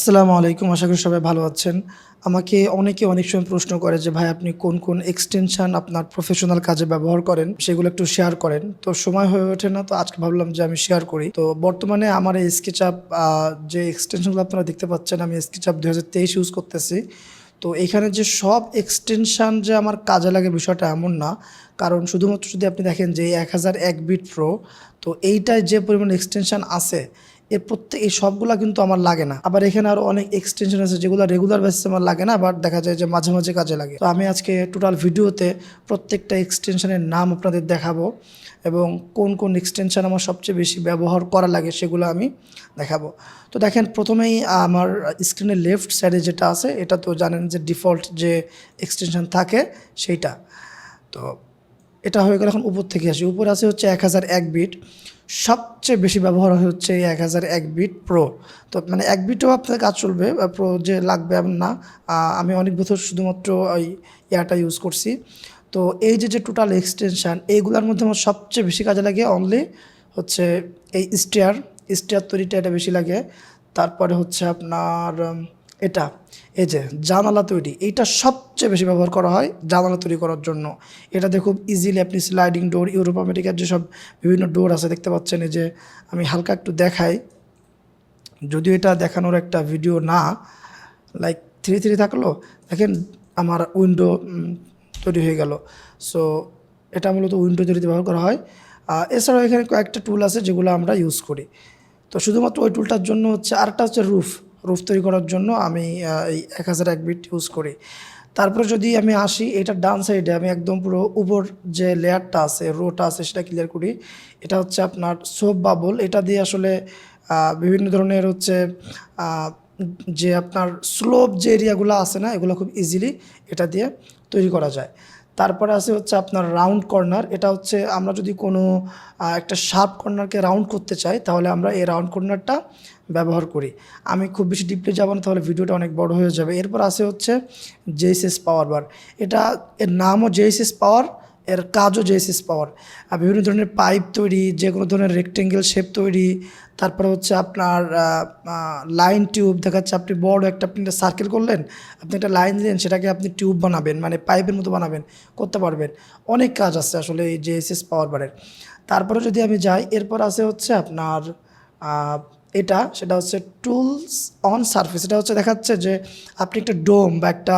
আসসালামু আলাইকুম। আশা করি সবাই ভালো আছেন। আমাকে অনেকে অনেক সময় প্রশ্ন করে যে, "ভাই আপনি কোন এক্সটেনশন আপনার প্রফেশনাল কাজে ব্যবহার করেন? সেগুলো একটু শেয়ার করেন।" তো সময় হয়ে ওঠে না। তো আজকে ভাবলাম যে আমি শেয়ার করি। তো বর্তমানে আমার এই SketchUp যে এক্সটেনশনগুলো আপনারা দেখতে পাচ্ছেন, আমি SketchUp ২০২৩ ইউজ করতেছি। তো এখানে যে সব এক্সটেনশন যে আমার কাজে লাগে বিষয়টা এমন না। কারণ শুধুমাত্র যদি আপনি দেখেন যে এই ১০০১ বিট প্রো, তো এইটায় যে পরিমাণ এক্সটেনশন আছে এই সবগুলা কিন্তু আমার লাগে না। আবার এখানে আরো অনেক এক্সটেনশন আছে যেগুলো রেগুলার বেসিসে আমার লাগে না, বাট দেখা যায় যে মাঝে, মাঝে কাজে লাগে। তো আমি আজকে টোটাল ভিডিওতে প্রত্যেকটা এক্সটেনশনের নাম আপনাদের দেখাবো এবং কোন এক্সটেনশন আমার সবচেয়ে বেশি ব্যবহার করা লাগে সেগুলো আমি দেখাবো। তো দেখেন প্রথমেই আমার স্ক্রিনের লেফট সাইডে যেটা আছে এটা তো জানেন যে ডিফল্ট যে এক্সটেনশন থাকে সেইটা। তো এটা হয়ে গেল। এখন উপর থেকে আসি। উপরে আছে হচ্ছে ১০০১ বিট। সবচেয়ে বেশি ব্যবহার হচ্ছে এই ১০০১ বিট প্রো। তো মানে ১ বিটও আপনার কাজ চলবে, প্রো যে লাগবে এমন না। আমি অনেক বছর শুধুমাত্র ওই ইয়াটা ইউজ করছি। তো এই যে টোটাল এক্সটেনশন এইগুলোর মধ্যে আমার সবচেয়ে বেশি কাজে লাগে অনলি হচ্ছে এই স্টেয়ার তৈরিটা এটা বেশি লাগে। তারপরে হচ্ছে আপনার এটা এই যে জানালা তৈরি, এইটা সবচেয়ে বেশি ব্যবহার করা হয় জানালা তৈরি করার জন্য। এটাতে খুব ইজিলি আপনি স্লাইডিং ডোর, ইউরোপ আমেরিকার যেসব বিভিন্ন ডোর আছে দেখতে পাচ্ছেন, এই যে আমি হালকা একটু দেখাই, যদিও এটা দেখানোর একটা ভিডিও না। লাইক থ্রি থাকলো, দেখেন আমার উইন্ডো তৈরি হয়ে গেল। সো এটা মূলত উইন্ডো তৈরিতে ব্যবহার করা হয়। এছাড়াও এখানে কয়েকটা টুল আছে যেগুলো আমরা ইউজ করি। তো শুধুমাত্র ওই টুলটার জন্য হচ্ছে, আরেকটা হচ্ছে রুফ তৈরি করার জন্য আমি এই ১০০১ বিট ইউজ করি। তারপরে যদি আমি আসি এটার ডান সাইডে, আমি একদম পুরো উপর যে লেয়ারটা আছে, রোটা আছে, সেটা ক্লিয়ার করি। এটা হচ্ছে আপনার সোপ বাবল। এটা দিয়ে আসলে বিভিন্ন ধরনের হচ্ছে যে আপনার স্লোপ যে এরিয়াগুলো আছে না, এগুলো খুব ইজিলি এটা দিয়ে তৈরি করা যায়। তারপরে আছে হচ্ছে আপনার রাউন্ড কর্নার। এটা হচ্ছে আমরা যদি কোনো একটা শার্প কর্নারকে রাউন্ড করতে চাই, তাহলে আমরা এই রাউন্ড কর্নারটা ব্যবহার করি। আমি খুব বেশি ডিপলি যাব না, তাহলে ভিডিওটা অনেক বড় হয়ে যাবে। এরপর আছে হচ্ছে জেএসএস পাওয়ার বার। এর নামও জেএসএস পাওয়ার, এর কাজও জেএসএস পাওয়ার। বিভিন্ন ধরনের পাইপ তৈরি, যে কোনো ধরনের রেক্টেঙ্গেল শেপ তৈরি, তারপরে হচ্ছে আপনার লাইন টিউব দেখাচ্ছে। আপনি বড় আপনি একটা সার্কেল করলেন, আপনি একটা লাইন দিলেন, সেটাকে আপনি টিউব বানাবেন, মানে পাইপের মতো বানাবেন, করতে পারবেন। অনেক কাজ আছে আসলে এই জেএসএস পাওয়ার বারের। তারপরে যদি আমি যাই, এরপর আছে হচ্ছে আপনার সেটা হচ্ছে টুলস অন সারফেস। এটা হচ্ছে দেখাচ্ছে যে আপনি একটা ডোম বা একটা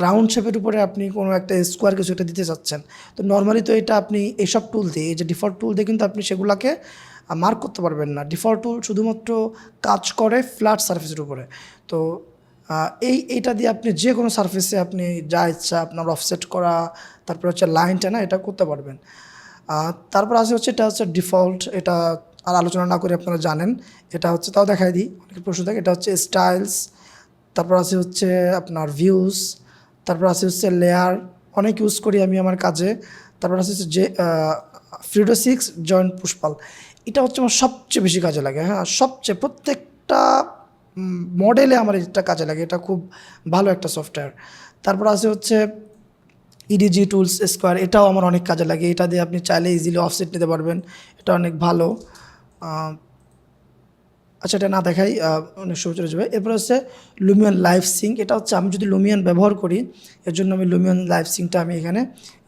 রাউন্ড শেপের উপরে আপনি কোনো একটা স্কোয়ার কিছু একটা দিতে চাচ্ছেন। তো নর্মালি তো এটা আপনি এইসব টুল দিয়ে, এই যে ডিফল্ট টুল দিয়ে কিন্তু আপনি সেগুলোকে মার্ক করতে পারবেন না। ডিফল্ট টুল শুধুমাত্র কাজ করে ফ্ল্যাট সারফেসের উপরে। তো এইটা দিয়ে আপনি যে কোনো সারফেসে আপনি যা ইচ্ছা আপনার অফসেট করা, তারপর হচ্ছে লাইন টানা, এটা করতে পারবেন। তারপর আছে হচ্ছে এটা হচ্ছে ডিফল্ট। এটা আর আলোচনা না করে আপনারা জানেন। এটা হচ্ছে, তাও দেখাই দিই, অনেক প্রশ্ন থাকে। এটা হচ্ছে স্টাইলস। তারপর আছে হচ্ছে আপনার ভিউজ। তারপর আছে হচ্ছে লেয়ার, অনেক ইউজ করি আমি আমার কাজে। তারপর আছে হচ্ছে যে ফ্রিডো 6 জয়েন্ট পুশপাল। এটা হচ্ছে আমার সবচেয়ে বেশি কাজে লাগে। হ্যাঁ, সবচেয়ে প্রত্যেকটা মডেলে আমার এটা কাজে লাগে। এটা খুব ভালো একটা সফটওয়্যার। তারপর আছে হচ্ছে ইডিজি টুলস স্কোয়ার। এটাও আমার অনেক কাজে লাগে। এটা দিয়ে আপনি চাইলে ইজিলি অফসেট নিতে পারবেন। এটা অনেক ভালো। আচ্ছা, এটা না দেখাই, অনেক সময় চলে যাবে। এরপর হচ্ছে লুমিয়ান লাইভ সিঙ্ক। এটা হচ্ছে আমি যদি লুমিয়ান ব্যবহার করি, এর জন্য আমি লুমিয়ান লাইভ সিঙ্কটা আমি এখানে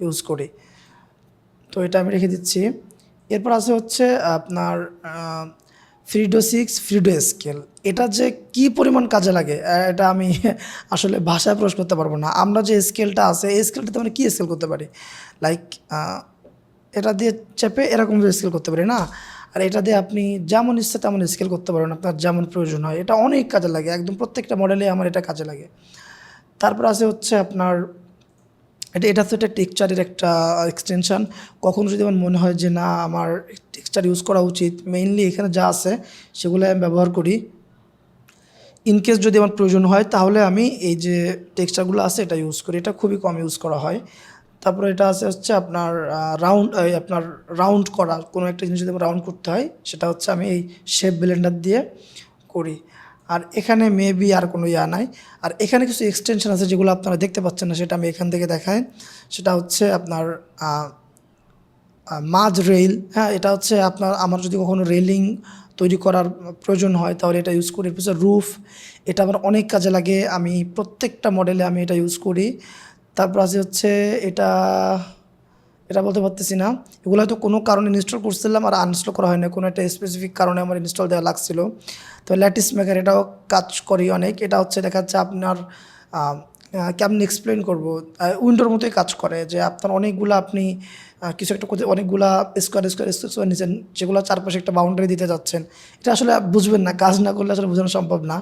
ইউজ করি। তো এটা আমি রেখে দিচ্ছি। এরপর আছে হচ্ছে আপনার ফ্রিডো 6 ফ্রিডো স্কেল। এটা যে কি পরিমাণ কাজে লাগে এটা আমি আসলে ভাষায় প্রকাশ করতে পারবো না। আমরা যে স্কেলটা আছে, এই স্কেলটাতে আমরা কী স্কেল করতে পারি, লাইক এটা দিয়ে চেপে এরকম স্কেল করতে পারি না। আর এটা দিয়ে আপনি যেমন ইচ্ছা তেমন স্কেল করতে পারেন, আপনার যেমন প্রয়োজন হয়। এটা অনেক কাজে লাগে, একদম প্রত্যেকটা মডেলে আমার এটা কাজে লাগে। তারপর আছে হচ্ছে আপনার এটা তো একটা টেক্সচারের একটা এক্সটেনশান। কখনো যদি আমার মনে হয় যে না আমার টেক্সচার ইউজ করা উচিত, মেইনলি এখানে যা আছে সেগুলো আমি ব্যবহার করি। ইনকেস যদি আমার প্রয়োজন হয় তাহলে আমি এই যে টেক্সচারগুলো আছে এটা ইউজ করি। এটা খুবই কম ইউজ করা হয়। তারপরে এটা আছে হচ্ছে আপনার রাউন্ড করা, কোনো একটা জিনিস যদি আমার রাউন্ড করতে হয়, সেটা হচ্ছে আমি এই শেপ ব্লেন্ডার দিয়ে করি। আর এখানে মেবি আর কোনো নাই। আর এখানে কিছু এক্সটেনশন আছে যেগুলো আপনারা দেখতে পাচ্ছেন না, সেটা আমি এখান থেকে দেখাই। সেটা হচ্ছে আপনার মাঝ রেইল। হ্যাঁ, এটা হচ্ছে আমার যদি কখনো রেলিং তৈরি করার প্রয়োজন হয় তাহলে এটা ইউজ করি। এরপর রুফ, এটা আমার অনেক কাজে লাগে, আমি প্রত্যেকটা মডেলে আমি এটা ইউজ করি। তারপর আছে হচ্ছে এটা এটা বলতে পারতেছি না, এগুলো হয়তো কোনো কারণে ইনস্টল করছিলাম আর আনইনস্টল করা হয় না, কোনো একটা স্পেসিফিক কারণে আমার ইনস্টল দেওয়া লাগছিল। তো ল্যাটিস মেকার এটাও কাজ করি অনেক, এটা হচ্ছে দেখা যাচ্ছে আপনার কেমন এক্সপ্লেন করব, উইন্ডোর মতোই কাজ করে, যে আপনার অনেকগুলো আপনি কিছু একটা করতে অনেকগুলা স্কোয়ার নিচ্ছেন, যেগুলো চারপাশে একটা বাউন্ডারি দিতে যাচ্ছেন, এটা আসলে বুঝবেন না, কাজ না করলে আসলে বোঝানো সম্ভব না।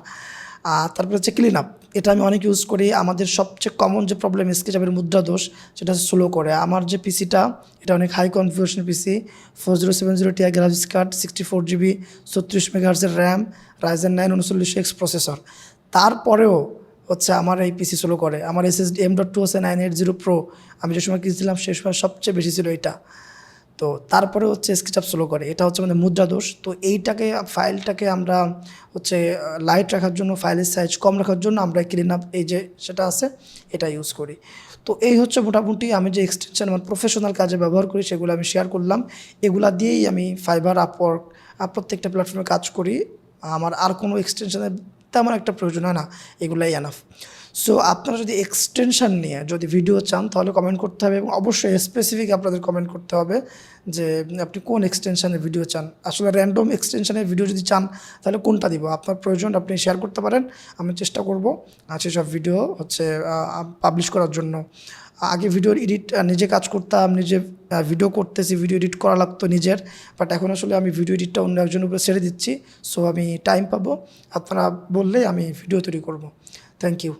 তারপরে হচ্ছে ক্লিন আপ, এটা আমি অনেক ইউজ করি। আমাদের সবচেয়ে কমন যে প্রবলেম স্কেচআপের মুদ্রা দোষ, সেটা হচ্ছে স্লো করে। আমার যে পিসিটা, এটা অনেক হাই কনফিগারেশন পিসি, 4070 Ti graphics card, 64 GB 36 MHz RAM, Ryzen 9 3900X processor. তারপরেও হচ্ছে আমার এই পিসি স্লো করে। আমার SSD M.2 হচ্ছে 980 Pro, আমি যে সময় কিনছিলাম সেই সময় সবচেয়ে বেশি ছিল এটা। তো তারপরে হচ্ছে স্কেচআপ স্লো করে, এটা হচ্ছে আমাদের মুদ্রা দোষ। তো এইটাকে ফাইলটাকে আমরা হচ্ছে লাইট রাখার জন্য, ফাইলের সাইজ কম রাখার জন্য আমরা ক্লিন আপ এই যে সেটা আছে এটা ইউজ করি। তো এই হচ্ছে মোটামুটি আমি যে এক্সটেনশন আমার প্রফেশনাল কাজে ব্যবহার করি সেগুলো আমি শেয়ার করলাম। এগুলা দিয়েই আমি ফাইবার, আপওয়ার্ক প্রত্যেকটা প্ল্যাটফর্মে কাজ করি। আমার আর কোনো এক্সটেনশনের তেমন একটা প্রয়োজন হয় না, এগুলাই এনাফ। সো আপনারা যদি এক্সটেনশন নিয়ে যদি ভিডিও চান তাহলে কমেন্ট করতে হবে, এবং অবশ্যই স্পেসিফিক আপনাদের কমেন্ট করতে হবে যে আপনি কোন এক্সটেনশনের ভিডিও চান। আসলে র্যান্ডম এক্সটেনশনের ভিডিও যদি চান তাহলে কোনটা দিব, আপনার প্রয়োজন আপনি শেয়ার করতে পারেন, আমি চেষ্টা করব সেসব ভিডিও হচ্ছে পাবলিশ করার জন্য। আগে ভিডিওর এডিট নিজে কাজ করতাম, নিজে ভিডিও করতেছি, ভিডিও এডিট করা লাগতো নিজের, বাট এখন আসলে আমি ভিডিও এডিটটা অন্য একজনের উপরে ছেড়ে দিচ্ছি। সো আমি টাইম পাবো, আপনারা বললেই আমি ভিডিও তৈরি করব। Thank you.